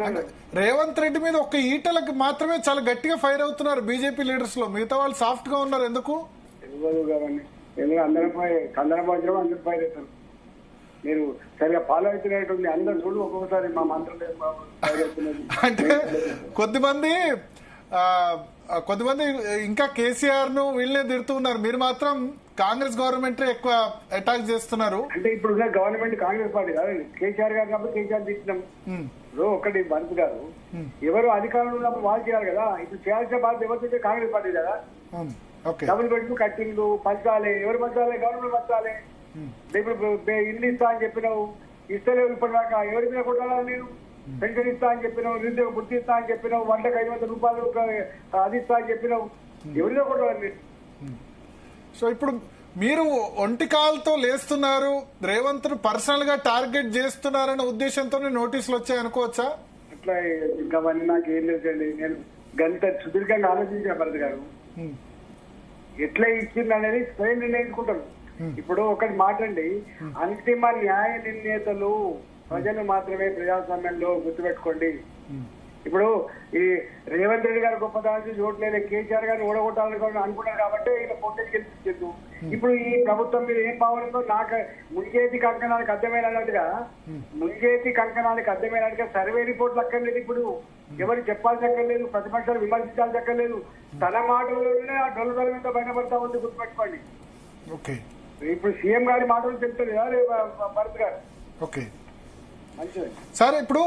అని రేవంత్ రెడ్డి మీద ఒక ఈటలకు మాత్రమే చాలా గట్టిగా ఫైర్ అవుతున్నారు బీజేపీ లీడర్స్ లో, మిగతా వాళ్ళు సాఫ్ట్ గా ఉన్నారు. ఎందుకు కావండి? ఎందుకు అందరిపై కందన భోజనం అందరి పై అవుతారు. మీరు సరిగా ఫాలో అవుతున్నట్టుంది. అందరు చూడు ఒక్కొక్కసారి మా మంత్రులు అంటే కొద్దిమంది ఇంకా కేసీఆర్ ను వీళ్ళనే తిడుతున్నారు, మీరు మాత్రం కాంగ్రెస్ గవర్నమెంట్ ఎక్కువ అటాక్ చేస్తున్నారు. అంటే ఇప్పుడు గవర్నమెంట్ కాంగ్రెస్ పార్టీ కాదు, కేసీఆర్ గారు కాబట్టి కేసీఆర్ తిట్టినాం. ఇప్పుడు ఒకటి భరత్ గారు ఎవరు అధికారంలో ఉన్నప్పుడు వాళ్ళు చేయాలి కదా. ఇప్పుడు చేయాల్సిన బాధ్యత ఎవరితో కాంగ్రెస్ పార్టీ కదా. డబుల్ బెడ్రూమ్ కట్టింగ్లు పంచాలి, ఎవరు పంచాలి? గవర్నమెంట్ పంచాలి. ఇప్పుడు ఇల్లు ఇస్తా అని చెప్పినావు, ఇస్తలేవు ఇప్పటిదాకా. ఎవరి మీద కొట్టాలా? నేను పెన్షన్ ఇస్తా అని చెప్పినావు, నిరుద్యోగ వృత్తి ఇస్తా అని చెప్పినావు, వంటకు 500 రూపాయలు అది ఇస్తా అని చెప్పినావు. ఎవరిలో కొట్టాలి మీరు? సో ఇప్పుడు మీరు ఒంటికాలతో లేస్తున్నారు, రేవంత్ పర్సనల్ గా టార్గెట్ చేస్తున్నారన్న ఉద్దేశంతో నోటీసులు వచ్చాయి అనుకోవచ్చా? అట్లా ఇంకా అవన్నీ నాకు ఏం లేదండి. నేను గంట సుదీర్ఘంగా ఆలోచించిన భరత్ గారు ఎట్లా ఇచ్చింది అనేది స్వయం నిర్ణయించుకుంటారు. ఇప్పుడు ఒకటి మాట అండి, అంతిమ న్యాయ నిర్ణేతలు ప్రజలు మాత్రమే ప్రజాస్వామ్యంలో గుర్తుపెట్టుకోండి. ఇప్పుడు ఈ రేవంత్ రెడ్డి గారు గొప్పదానికి ఓట్లేదు, కేసీఆర్ గారిని ఓడగొట్టాలని అనుకున్నారు కాబట్టి ఈయన పొట్టేసి గెలిపించు. ఇప్పుడు ఈ ప్రభుత్వం మీద ఏం భావనతో నాకు ముంజేతి కంకణాలకు అర్థమైనట్టుగా సర్వే రిపోర్ట్లు అక్కర్లేదు. ఇప్పుడు ఎవరు చెప్పాల్సి అక్కర్లేదు, ప్రతిపక్షాలు విమర్శించాల్సి అక్కర్లేదు. తన మాటల్లోనే ఆ డొల్లదల మీద బయటపడతా ఉంది, గుర్తుపెట్టుకోండి. ఇప్పుడు సీఎం గారి మాటలు చెప్తారు కదా భరత్ గారు. ఓకే మంచిది సార్. ఇప్పుడు